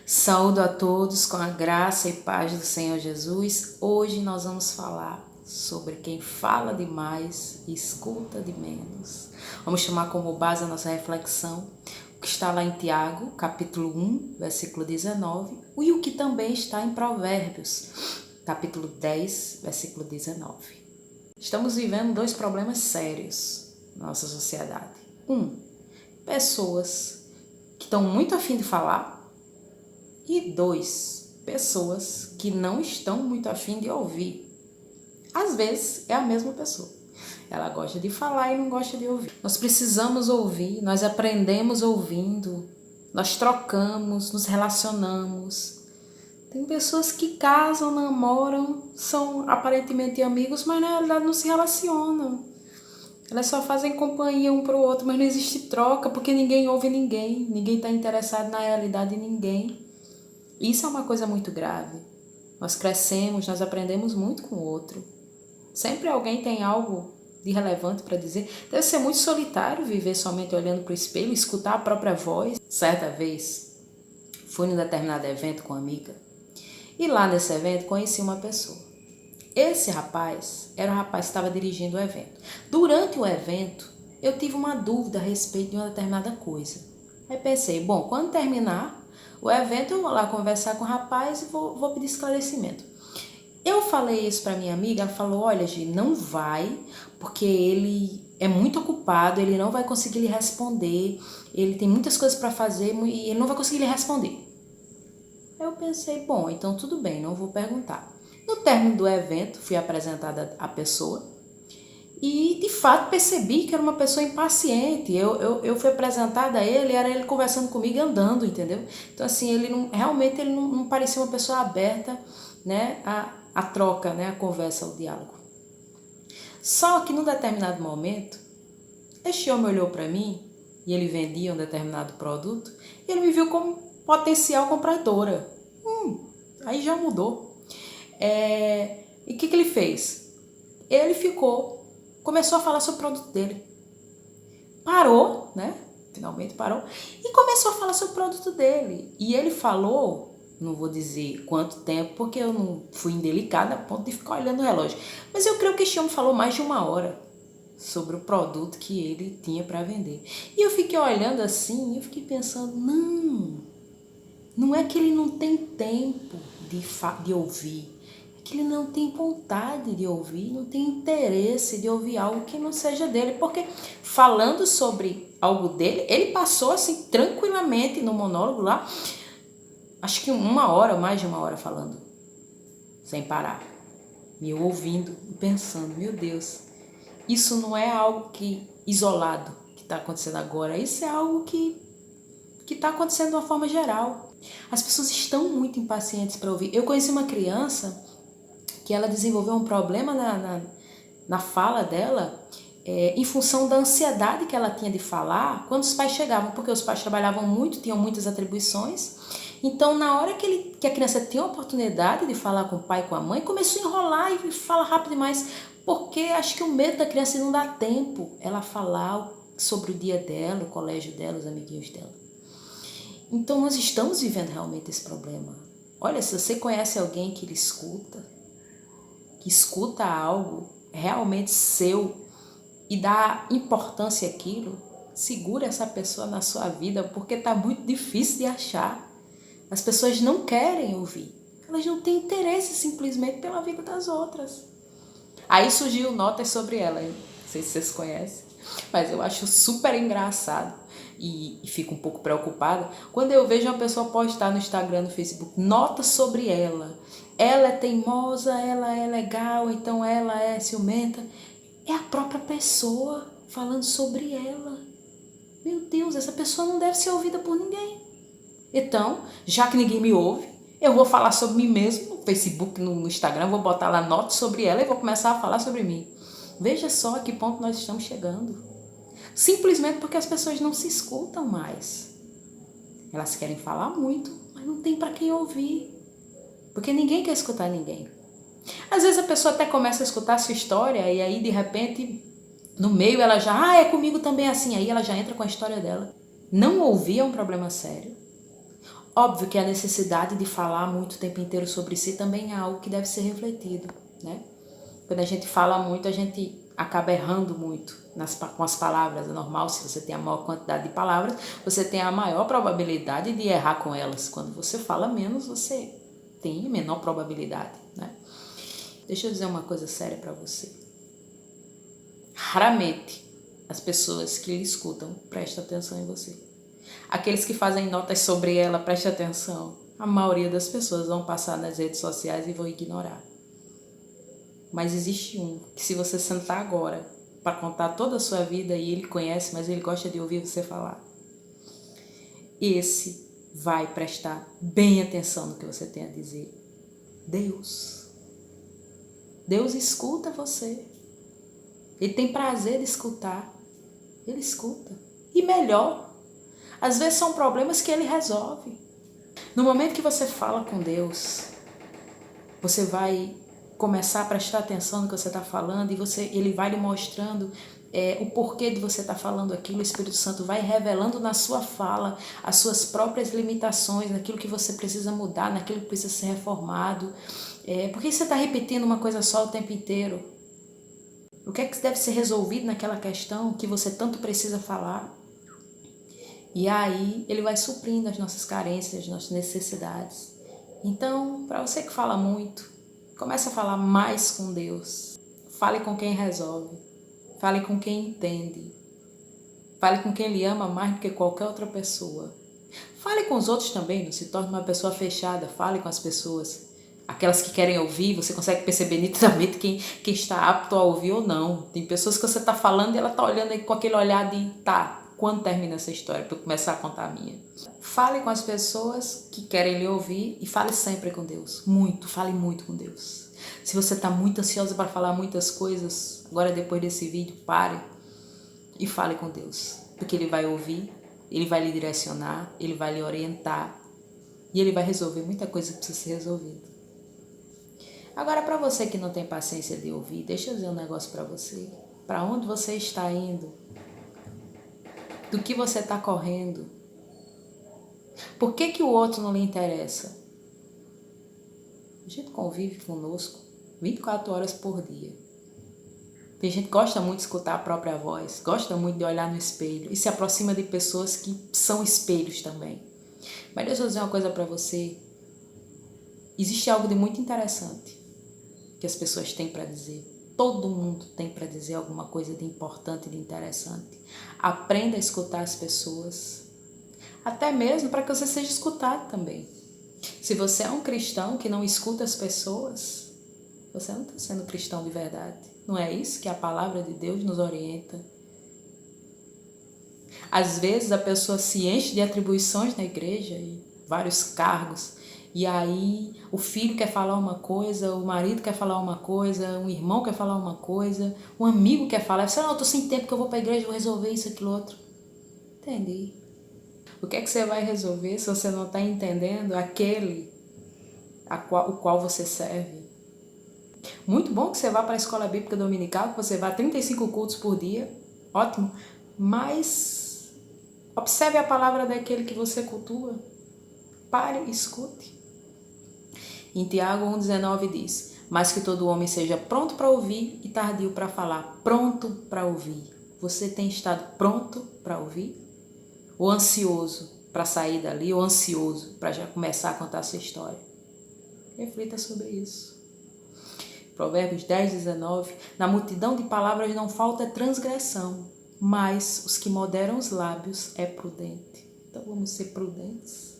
Saúdo a todos com a graça e paz do Senhor Jesus. Hoje nós vamos falar sobre quem fala demais e escuta de menos. Vamos chamar como base a nossa reflexão o que está lá em Tiago, capítulo 1, versículo 19, e o que também está em Provérbios, capítulo 10, versículo 19. Estamos vivendo dois problemas sérios na nossa sociedade. Pessoas que estão muito afim de falar, e 2, pessoas que não estão muito afim de ouvir. Às vezes é a mesma pessoa. Ela gosta de falar e não gosta de ouvir. Nós precisamos ouvir, nós aprendemos ouvindo, nós trocamos, nos relacionamos. Tem pessoas que casam, namoram, são aparentemente amigos, mas na realidade não se relacionam. Elas só fazem companhia um para o outro, mas não existe troca porque ninguém ouve ninguém, ninguém está interessado na realidade de ninguém. Isso é uma coisa muito grave. Nós crescemos, nós aprendemos muito com o outro. Sempre alguém tem algo de relevante para dizer. Deve ser muito solitário viver somente olhando para o espelho, escutar a própria voz. Certa vez, fui num determinado evento com uma amiga e lá nesse evento conheci uma pessoa. Esse rapaz era o rapaz que estava dirigindo o evento. Durante o evento, eu tive uma dúvida a respeito de uma determinada coisa. Aí pensei, bom, quando terminar o evento, eu vou lá conversar com o rapaz e vou pedir esclarecimento. Eu falei isso para minha amiga, ela falou, olha, Gi, não vai, porque ele é muito ocupado, ele não vai conseguir lhe responder, ele tem muitas coisas para fazer e ele não vai conseguir lhe responder. Eu pensei, bom, então tudo bem, não vou perguntar. No término do evento, fui apresentada à pessoa e, de fato, percebi que era uma pessoa impaciente. Eu fui apresentada a ele, era ele conversando comigo e andando, entendeu? Então, assim, ele não parecia uma pessoa aberta, né, a troca, né, a conversa, ao diálogo. Só que, num determinado momento, este homem olhou para mim e ele vendia um determinado produto e ele me viu como potencial compradora. Aí já mudou. E o que ele fez? Ele começou a falar sobre o produto dele. Parou, né? Finalmente parou. E começou a falar sobre o produto dele. E ele falou, não vou dizer quanto tempo, porque eu não fui indelicada a ponto de ficar olhando o relógio. Mas eu creio que este homem falou mais de 1 hora sobre o produto que ele tinha para vender. E eu fiquei olhando assim, e eu fiquei pensando, não é que ele não tem tempo de ouvir. Que ele não tem vontade de ouvir, não tem interesse de ouvir algo que não seja dele, porque falando sobre algo dele, ele passou assim tranquilamente no monólogo lá, acho que 1 hora, mais de 1 hora falando, sem parar, me ouvindo e pensando, meu Deus, isso não é algo que isolado que está acontecendo agora, isso é algo que está acontecendo de uma forma geral. As pessoas estão muito impacientes para ouvir. Eu conheci uma criança que ela desenvolveu um problema na fala dela em função da ansiedade que ela tinha de falar quando os pais chegavam, porque os pais trabalhavam muito, tinham muitas atribuições. Então, na hora que a criança tinha a oportunidade de falar com o pai e com a mãe, começou a enrolar e fala rápido demais, porque acho que o medo da criança não dá tempo ela falar sobre o dia dela, o colégio dela, os amiguinhos dela. Então, nós estamos vivendo realmente esse problema. Olha, se você conhece alguém que lhe escuta, que escuta algo realmente seu e dá importância àquilo, segura essa pessoa na sua vida, porque está muito difícil de achar. As pessoas não querem ouvir, elas não têm interesse simplesmente pela vida das outras. Aí surgiu notas sobre ela, não sei se vocês conhecem, mas eu acho super engraçado e fico um pouco preocupada quando eu vejo uma pessoa postar no Instagram, no Facebook, notas sobre ela. Ela é teimosa, ela é legal, então ela é ciumenta. É a própria pessoa falando sobre ela. Meu Deus, essa pessoa não deve ser ouvida por ninguém. Então, já que ninguém me ouve, eu vou falar sobre mim mesmo no Facebook, no Instagram, vou botar lá notas sobre ela e vou começar a falar sobre mim. Veja só a que ponto nós estamos chegando. Simplesmente porque as pessoas não se escutam mais. Elas querem falar muito, mas não tem para quem ouvir. Porque ninguém quer escutar ninguém. Às vezes a pessoa até começa a escutar a sua história e aí de repente no meio ela já, é comigo também assim. Aí ela já entra com a história dela. Não ouvir é um problema sério. Óbvio que a necessidade de falar muito o tempo inteiro sobre si também é algo que deve ser refletido, né? Quando a gente fala muito, a gente acaba errando muito com as palavras. É normal, se você tem a maior quantidade de palavras, você tem a maior probabilidade de errar com elas. Quando você fala menos, você tem a menor probabilidade, né? Deixa eu dizer uma coisa séria para você. Raramente as pessoas que lhe escutam prestam atenção em você. Aqueles que fazem notas sobre ela, preste atenção. A maioria das pessoas vão passar nas redes sociais e vão ignorar. Mas existe um que, se você sentar agora para contar toda a sua vida, e ele conhece, mas ele gosta de ouvir você falar, esse vai prestar bem atenção no que você tem a dizer. Deus. Deus escuta você. Ele tem prazer de escutar. Ele escuta. E melhor, às vezes são problemas que ele resolve. No momento que você fala com Deus, você vai começar a prestar atenção no que você está falando e ele vai lhe mostrando o porquê de você estar falando aquilo. O Espírito Santo vai revelando na sua fala as suas próprias limitações, naquilo que você precisa mudar, naquilo que precisa ser reformado. Por que você está repetindo uma coisa só o tempo inteiro? O que é que deve ser resolvido naquela questão que você tanto precisa falar? E aí ele vai suprindo as nossas carências, as nossas necessidades. Então, para você que fala muito, comece a falar mais com Deus. Fale com quem resolve. Fale com quem entende. Fale com quem lhe ama mais do que qualquer outra pessoa. Fale com os outros também, não se torne uma pessoa fechada. Fale com as pessoas. Aquelas que querem ouvir, você consegue perceber nitidamente quem está apto a ouvir ou não. Tem pessoas que você está falando e ela está olhando aí com aquele olhar de quando termina essa história para eu começar a contar a minha. Fale com as pessoas que querem lhe ouvir e fale sempre com Deus. Fale muito com Deus. Se você está muito ansiosa para falar muitas coisas, agora depois desse vídeo, pare e fale com Deus. Porque Ele vai ouvir, Ele vai lhe direcionar, Ele vai lhe orientar e Ele vai resolver muita coisa que precisa ser resolvida. Agora, para você que não tem paciência de ouvir, deixa eu dizer um negócio para você. Para onde você está indo? Do que você está correndo? Por que o outro não lhe interessa? A gente convive conosco 24 horas por dia. Tem gente que gosta muito de escutar a própria voz, gosta muito de olhar no espelho e se aproxima de pessoas que são espelhos também. Mas deixa eu dizer uma coisa para você. Existe algo de muito interessante que as pessoas têm para dizer. Todo mundo tem para dizer alguma coisa de importante e de interessante. Aprenda a escutar as pessoas, até mesmo para que você seja escutado também. Se você é um cristão que não escuta as pessoas, você não está sendo cristão de verdade. Não é isso que a palavra de Deus nos orienta? Às vezes a pessoa se enche de atribuições na igreja e vários cargos, e aí o filho quer falar uma coisa, o marido quer falar uma coisa, um irmão quer falar uma coisa, um amigo quer falar, eu estou sem tempo que eu vou para a igreja, vou resolver isso, aquilo, outro. Entendi. O que é que você vai resolver se você não está entendendo aquele o qual você serve? Muito bom que você vá para a escola bíblica dominical, que você vá a 35 cultos por dia, ótimo, mas observe a palavra daquele que você cultua. Pare e escute. Em Tiago 1,19 diz: mas que todo homem seja pronto para ouvir e tardio para falar. Pronto para ouvir. Você tem estado pronto para ouvir? Ou ansioso para sair dali? Ou ansioso para já começar a contar a sua história? Reflita sobre isso. Provérbios 10,19: na multidão de palavras não falta transgressão, mas os que moderam os lábios é prudente. Então vamos ser prudentes.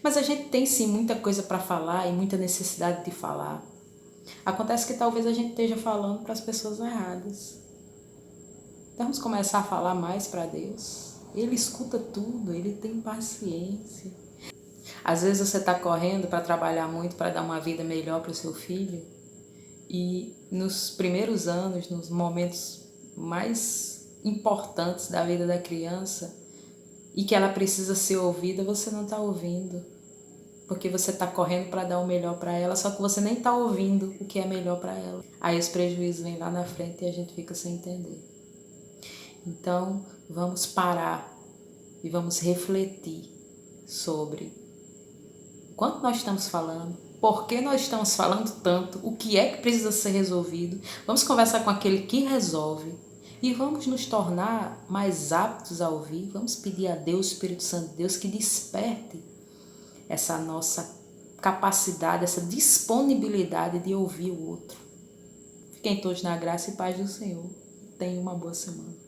Mas a gente tem sim muita coisa para falar e muita necessidade de falar. Acontece que talvez a gente esteja falando para as pessoas erradas. Então vamos começar a falar mais para Deus. Ele escuta tudo, Ele tem paciência. Às vezes você está correndo para trabalhar muito, para dar uma vida melhor para o seu filho. E nos primeiros anos, nos momentos mais importantes da vida da criança, e que ela precisa ser ouvida, você não está ouvindo. Porque você está correndo para dar o melhor para ela, só que você nem está ouvindo o que é melhor para ela. Aí os prejuízos vêm lá na frente e a gente fica sem entender. Então, vamos parar e vamos refletir sobre quanto nós estamos falando, por que nós estamos falando tanto, o que é que precisa ser resolvido. Vamos conversar com aquele que resolve e vamos nos tornar mais aptos a ouvir. Vamos pedir a Deus, Espírito Santo de Deus, que desperte essa nossa capacidade, essa disponibilidade de ouvir o outro. Fiquem todos na graça e paz do Senhor. Tenham uma boa semana.